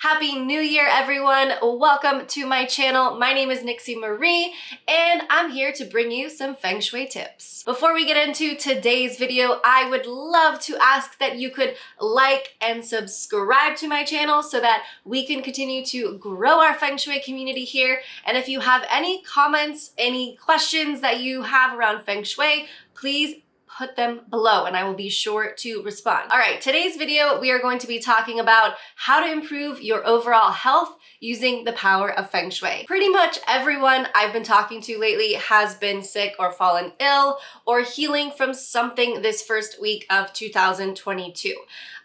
Happy New Year, everyone. Welcome to my channel. My name is Nixie Marie, and I'm here to bring you some Feng Shui tips. Before we get into today's video, I would love to ask that you could like and subscribe to my channel so that we can continue to grow our Feng Shui community here. And if you have any comments, any questions that you have around Feng Shui, please put them below and I will be sure to respond. All right, today's video, we are going to be talking about how to improve your overall health using the power of Feng Shui. Pretty much everyone I've been talking to lately has been sick or fallen ill or healing from something this first week of 2022.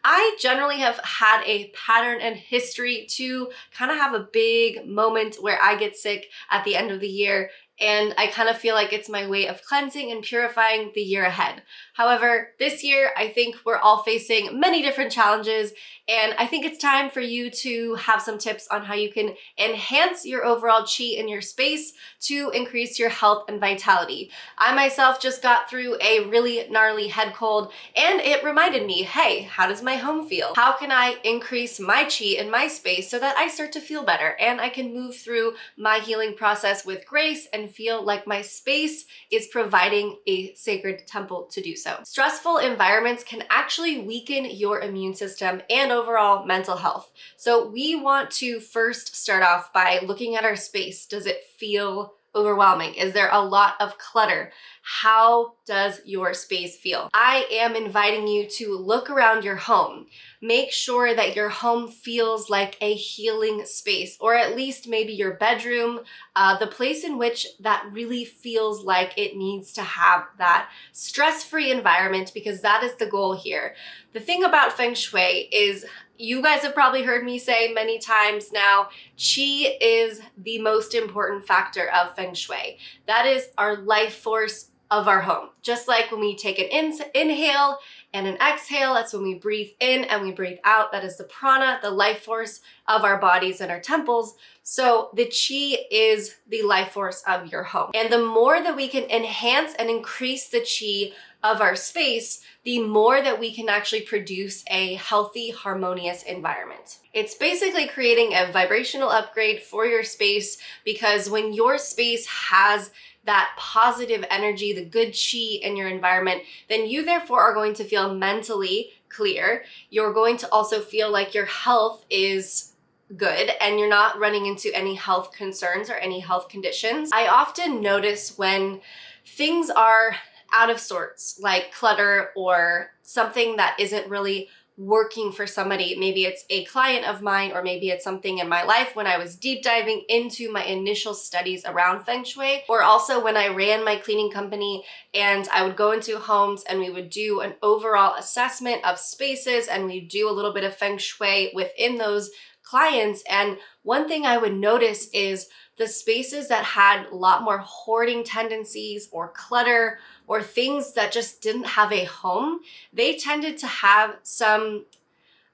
I generally have had a pattern and history to kind of have a big moment where I get sick at the end of the year, and I kind of feel like it's my way of cleansing and purifying the year ahead. However, this year, I think we're all facing many different challenges, and I think it's time for you to have some tips on how you can enhance your overall chi in your space to increase your health and vitality. I myself just got through a really gnarly head cold, and it reminded me, hey, how does my home feel? How can I increase my chi in my space so that I start to feel better and I can move through my healing process with grace and feel like my space is providing a sacred temple to do so. Stressful environments can actually weaken your immune system and overall mental health. So we want to first start off by looking at our space. Does it feel overwhelming? Is there a lot of clutter? How does your space feel? I am inviting you to look around your home. Make sure that your home feels like a healing space, or at least maybe your bedroom, the place in which that really feels like it needs to have that stress-free environment, because that is the goal here. The thing about Feng Shui is, you guys have probably heard me say many times now, Qi is the most important factor of Feng Shui. That is our life force of our home. Just like when we take an inhale and an exhale, that's when we breathe in and we breathe out. That is the prana, the life force of our bodies and our temples. So the Qi is the life force of your home. And the more that we can enhance and increase the Qi of our space, the more that we can actually produce a healthy, harmonious environment. It's basically creating a vibrational upgrade for your space, because when your space has that positive energy, the good chi in your environment, then you therefore are going to feel mentally clear. You're going to also feel like your health is good and you're not running into any health concerns or any health conditions. I often notice when things are out of sorts, like clutter or something that isn't really working for somebody. Maybe it's a client of mine, or maybe it's something in my life when I was deep diving into my initial studies around Feng Shui, or also when I ran my cleaning company and I would go into homes and we would do an overall assessment of spaces and we do a little bit of Feng Shui within those clients. And one thing I would notice is the spaces that had a lot more hoarding tendencies or clutter or things that just didn't have a home, they tended to have some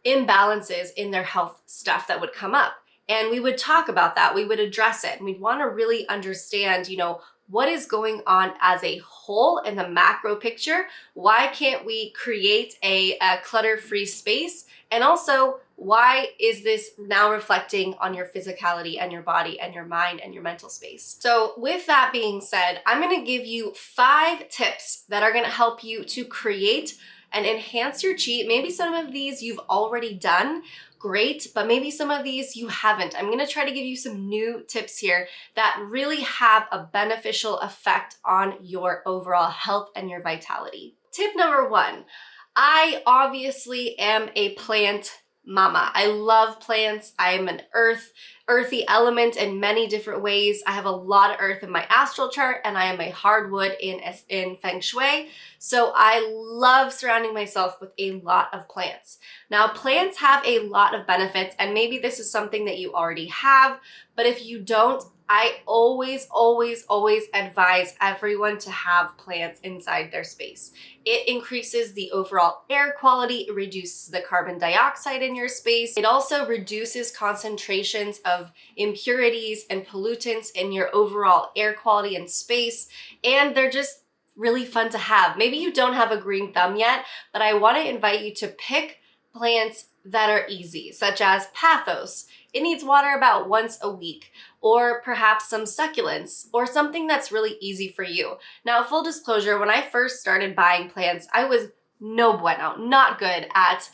imbalances in their health stuff that would come up. And we would talk about that, we would address it, and we'd want to really understand, what is going on as a whole in the macro picture? Why can't we create a clutter-free space? And also, why is this now reflecting on your physicality and your body and your mind and your mental space? So with that being said, I'm going to give you 5 tips that are going to help you to create and enhance your chi. Maybe some of these you've already done, great, but maybe some of these you haven't. I'm gonna try to give you some new tips here that really have a beneficial effect on your overall health and your vitality. Tip number 1, I obviously am a plant mama. I love plants. I'm an earthy element in many different ways. I have a lot of earth in my astral chart, and I am a hardwood in Feng Shui. So I love surrounding myself with a lot of plants. Now, plants have a lot of benefits, and maybe this is something that you already have, but if you don't, I always advise everyone to have plants inside their space. It increases the overall air quality, it reduces the carbon dioxide in your space. It also reduces concentrations of impurities and pollutants in your overall air quality and space, and they're just really fun to have. Maybe you don't have a green thumb yet, but I want to invite you to pick plants that are easy, such as pothos. It needs water about once a week, or perhaps some succulents, or something that's really easy for you. Now, full disclosure, when I first started buying plants, I was no bueno, not good at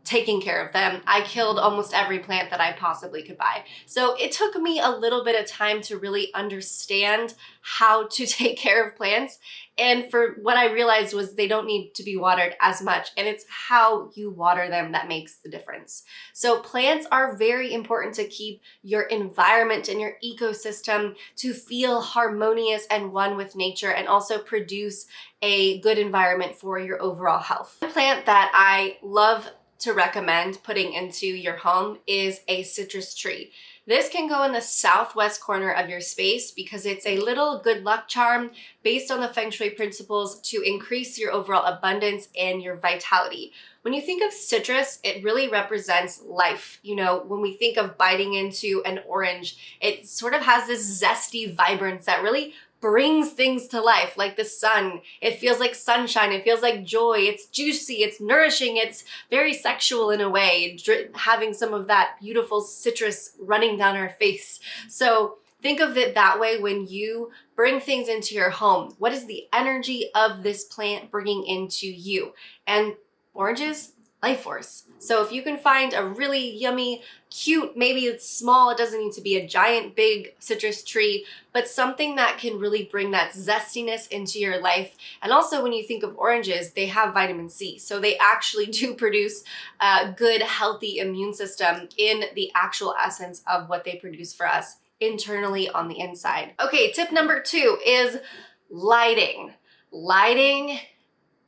taking care of them. I killed almost every plant that I possibly could buy. So it took me a little bit of time to really understand how to take care of plants. And for what I realized was they don't need to be watered as much, and it's how you water them that makes the difference. So plants are very important to keep your environment and your ecosystem to feel harmonious and one with nature, and also produce a good environment for your overall health. One plant that I love to recommend putting into your home is a citrus tree. This can go in the southwest corner of your space because it's a little good luck charm based on the Feng Shui principles to increase your overall abundance and your vitality. When you think of citrus, it really represents life. You know, when we think of biting into an orange, it sort of has this zesty vibrance that really brings things to life, like the sun. It feels like sunshine. It feels like joy. It's juicy. It's nourishing. It's very sexual in a way, having some of that beautiful citrus running down our face. So think of it that way when you bring things into your home. What is the energy of this plant bringing into you? And oranges, life force. So if you can find a really yummy, cute, maybe it's small, it doesn't need to be a giant, big citrus tree, but something that can really bring that zestiness into your life. And also when you think of oranges, they have vitamin C. So they actually do produce a good, healthy immune system in the actual essence of what they produce for us internally on the inside. Okay, tip number 2 is lighting. Lighting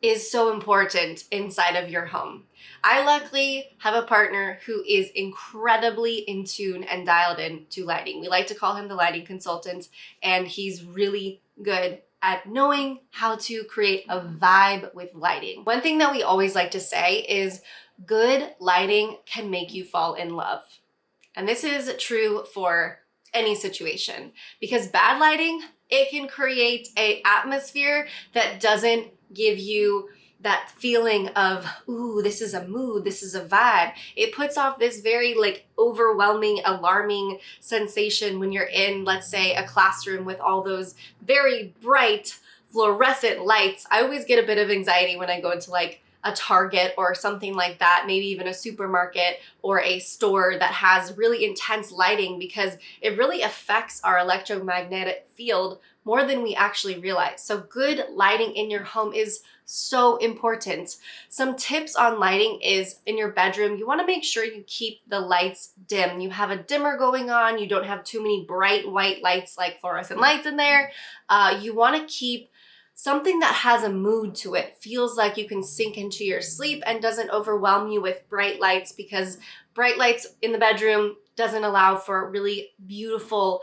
is so important inside of your home. I luckily have a partner who is incredibly in tune and dialed in to lighting. We like to call him the lighting consultant, and he's really good at knowing how to create a vibe with lighting. One thing that we always like to say is good lighting can make you fall in love. And this is true for any situation, because bad lighting, it can create an atmosphere that doesn't give you that feeling of, ooh, this is a mood, this is a vibe. It puts off this very overwhelming, alarming sensation when you're in, let's say, a classroom with all those very bright fluorescent lights. I always get a bit of anxiety when I go into a Target or something like that, maybe even a supermarket or a store that has really intense lighting, because it really affects our electromagnetic field more than we actually realize. So good lighting in your home is so important. Some tips on lighting is in your bedroom, you want to make sure you keep the lights dim. You have a dimmer going on. You don't have too many bright white lights like fluorescent lights in there. You want to keep something that has a mood to it, feels like you can sink into your sleep and doesn't overwhelm you with bright lights, because bright lights in the bedroom doesn't allow for really beautiful,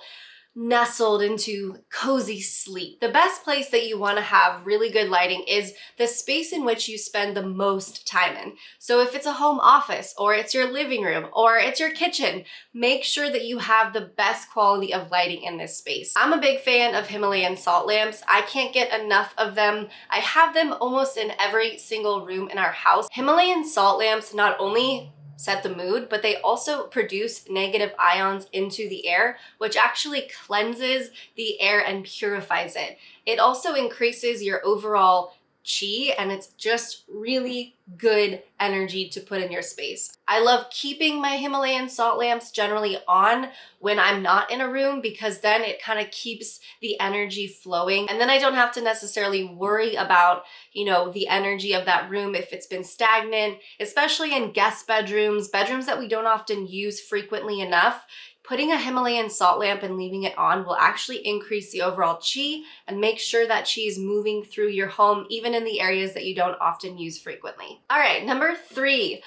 nestled into cozy sleep. The best place that you want to have really good lighting is the space in which you spend the most time in. So if it's a home office, or it's your living room, or it's your kitchen, make sure that you have the best quality of lighting in this space. I'm a big fan of Himalayan salt lamps. I can't get enough of them. I have them almost in every single room in our house. Himalayan salt lamps not only set the mood, but they also produce negative ions into the air, which actually cleanses the air and purifies it. It also increases your overall chi, and it's just really good energy to put in your space. I love keeping my Himalayan salt lamps generally on when I'm not in a room, because then it kind of keeps the energy flowing, and then I don't have to necessarily worry about, the energy of that room if it's been stagnant, especially in guest bedrooms that we don't often use frequently enough. Putting a Himalayan salt lamp and leaving it on will actually increase the overall chi and make sure that chi is moving through your home, even in the areas that you don't often use frequently. All right, number 3,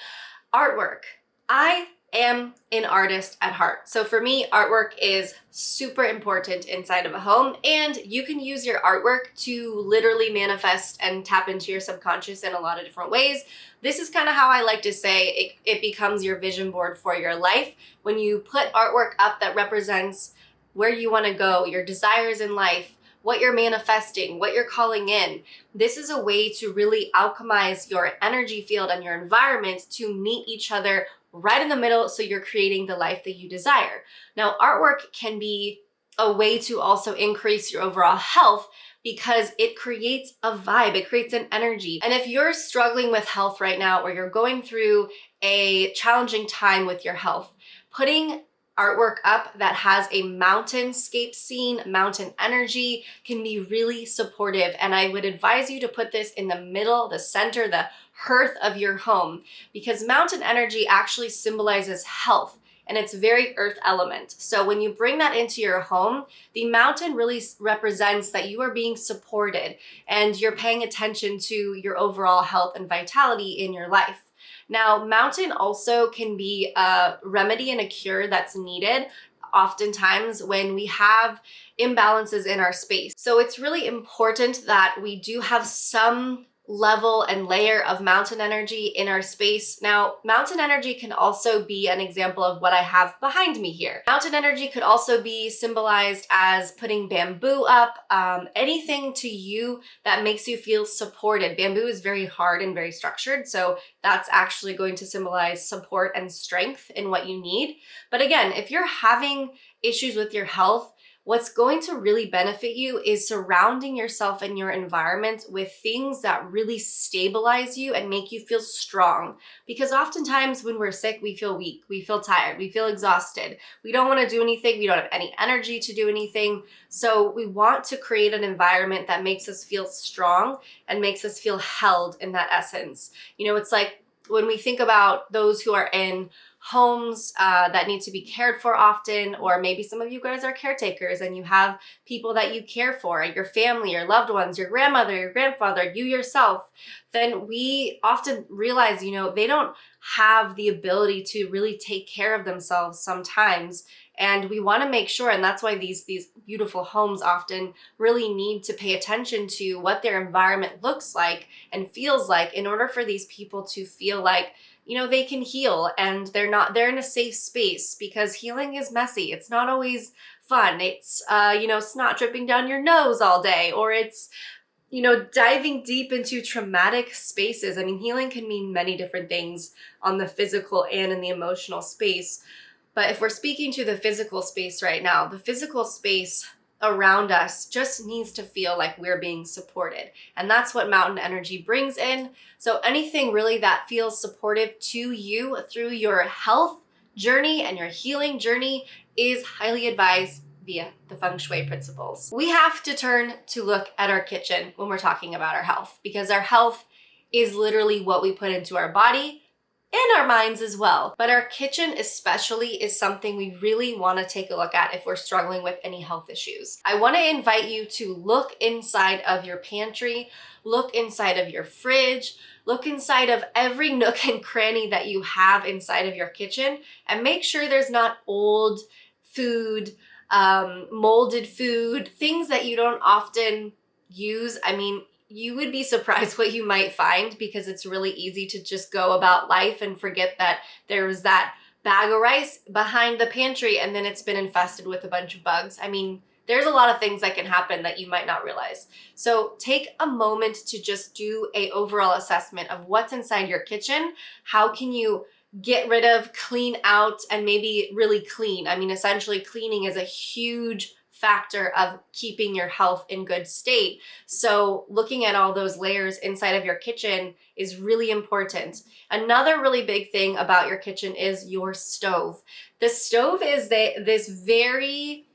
artwork. I am an artist at heart. So for me, artwork is super important inside of a home, and you can use your artwork to literally manifest and tap into your subconscious in a lot of different ways. This is kind of how I like to say it becomes your vision board for your life. When you put artwork up that represents where you want to go, your desires in life, what you're manifesting, what you're calling in. This is a way to really alchemize your energy field and your environment to meet each other right in the middle so you're creating the life that you desire. Now, artwork can be a way to also increase your overall health because it creates a vibe, it creates an energy. And if you're struggling with health right now, or you're going through a challenging time with your health, putting artwork up that has a mountainscape scene, mountain energy, can be really supportive. And I would advise you to put this in the middle, the center, the hearth of your home, because mountain energy actually symbolizes health, and it's very earth element. So when you bring that into your home, the mountain really represents that you are being supported and you're paying attention to your overall health and vitality in your life. Now, mountain also can be a remedy and a cure that's needed oftentimes when we have imbalances in our space. So it's really important that we do have some level and layer of mountain energy in our space. Now, mountain energy can also be an example of what I have behind me here. Mountain energy could also be symbolized as putting bamboo up, anything to you that makes you feel supported. Bamboo is very hard and very structured, so that's actually going to symbolize support and strength in what you need. But again, if you're having issues with your health, what's going to really benefit you is surrounding yourself and your environment with things that really stabilize you and make you feel strong. Because oftentimes when we're sick, we feel weak, we feel tired, we feel exhausted. We don't want to do anything, we don't have any energy to do anything. So we want to create an environment that makes us feel strong and makes us feel held in that essence. You know, it's like when we think about those who are in homes that need to be cared for often, or maybe some of you guys are caretakers and you have people that you care for, your family, your loved ones, your grandmother, your grandfather, you yourself, then we often realize, you know, they don't have the ability to really take care of themselves sometimes. And we want to make sure, and that's why these beautiful homes often really need to pay attention to what their environment looks like and feels like in order for these people to feel like, you know, they can heal and they're in a safe space, because healing is messy. It's not always fun. It's, you know, snot dripping down your nose all day, or it's, you know, diving deep into traumatic spaces. I mean, healing can mean many different things on the physical and in the emotional space. But if we're speaking to the physical space right now, the physical space around us just needs to feel like we're being supported. And that's what mountain energy brings in. So anything really that feels supportive to you through your health journey and your healing journey is highly advised via the Feng Shui principles. We have to turn to look at our kitchen when we're talking about our health, because our health is literally what we put into our body and our minds as well. But our kitchen especially is something we really want to take a look at if we're struggling with any health issues. I want to invite you to look inside of your pantry, look inside of your fridge, look inside of every nook and cranny that you have inside of your kitchen, and make sure there's not old food, molded food, things that you don't often use. I mean, you would be surprised what you might find, because it's really easy to just go about life and forget that there was that bag of rice behind the pantry and then it's been infested with a bunch of bugs. I mean, there's a lot of things that can happen that you might not realize. So take a moment to just do an overall assessment of what's inside your kitchen. How can you get rid of, clean out, and maybe really clean? I mean, essentially cleaning is a huge factor of keeping your health in good state. So looking at all those layers inside of your kitchen is really important. Another really big thing about your kitchen is your stove. The stove is this very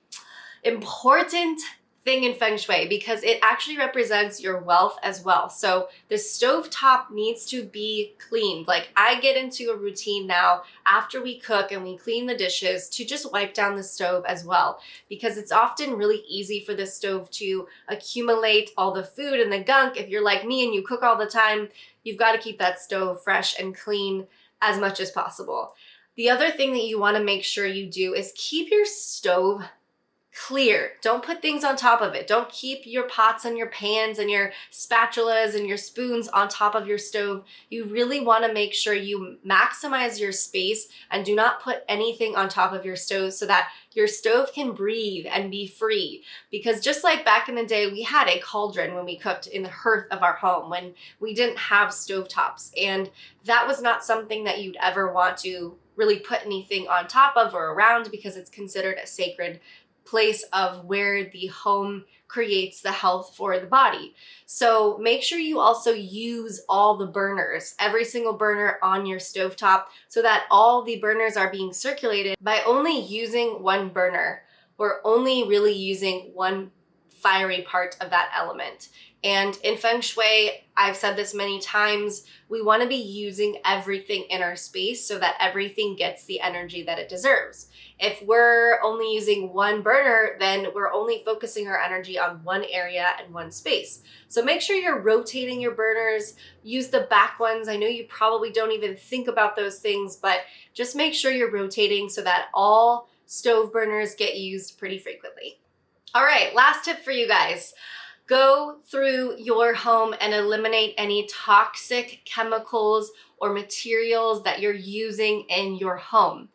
important thing in Feng Shui, because it actually represents your wealth as well. So the stove top needs to be cleaned. Like, I get into a routine now after we cook and we clean the dishes to just wipe down the stove as well, because it's often really easy for the stove to accumulate all the food and the gunk. If you're like me and you cook all the time, you've got to keep that stove fresh and clean as much as possible. The other thing that you want to make sure you do is keep your stove clear. Don't put things on top of it. Don't keep your pots and your pans and your spatulas and your spoons on top of your stove. You really want to make sure you maximize your space and do not put anything on top of your stove, so that your stove can breathe and be free. Because just like back in the day, we had a cauldron when we cooked in the hearth of our home, when we didn't have stovetops, and that was not something that you'd ever want to really put anything on top of or around because it's considered a sacred place of where the home creates the health for the body. So make sure you also use all the burners, every single burner on your stovetop, so that all the burners are being circulated. By only using one burner, we're only really using one fiery part of that element. And in Feng Shui, I've said this many times, we want to be using everything in our space so that everything gets the energy that it deserves. If we're only using one burner, then we're only focusing our energy on one area and one space. So make sure you're rotating your burners, use the back ones. I know you probably don't even think about those things, but just make sure you're rotating so that all stove burners get used pretty frequently. All right, last tip for you guys. Go through your home and eliminate any toxic chemicals or materials that you're using in your home.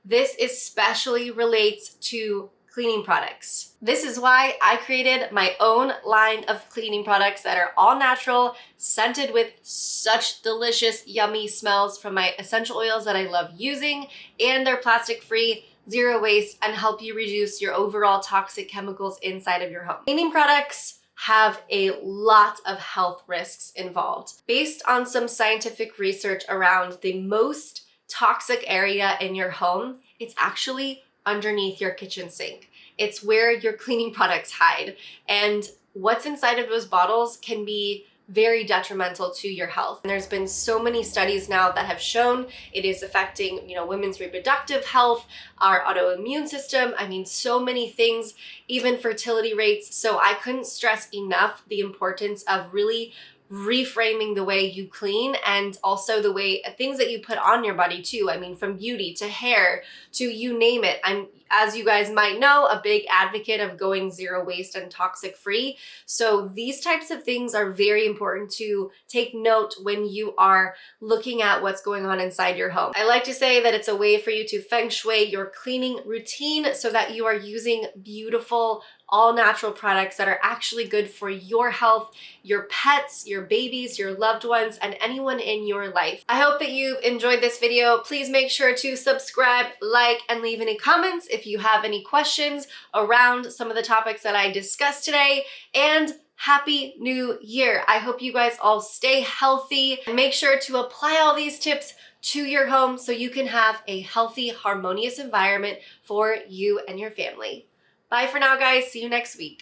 This especially relates to cleaning products. This is why I created my own line of cleaning products that are all natural, scented with such delicious, yummy smells from my essential oils that I love using, and they're plastic free, zero waste, and help you reduce your overall toxic chemicals inside of your home. Cleaning products have a lot of health risks involved. Based on some scientific research around the most toxic area in your home, it's actually underneath your kitchen sink. It's where your cleaning products hide. And what's inside of those bottles can be very detrimental to your health. And there's been so many studies now that have shown it is affecting, women's reproductive health, our autoimmune system. I mean, so many things, even fertility rates. So I couldn't stress enough the importance of really reframing the way you clean and also the way things that you put on your body too. I mean, from beauty to hair to you name it. I'm, as you guys might know, a big advocate of going zero waste and toxic free. So these types of things are very important to take note when you are looking at what's going on inside your home. I like to say that it's a way for you to feng shui your cleaning routine so that you are using beautiful, all natural products that are actually good for your health, your pets, your babies, your loved ones, and anyone in your life. I hope that you've enjoyed this video. Please make sure to subscribe, like, and leave any comments if you have any questions around some of the topics that I discussed today. And Happy New Year. I hope you guys all stay healthy and make sure to apply all these tips to your home so you can have a healthy, harmonious environment for you and your family. Bye for now, guys. See you next week.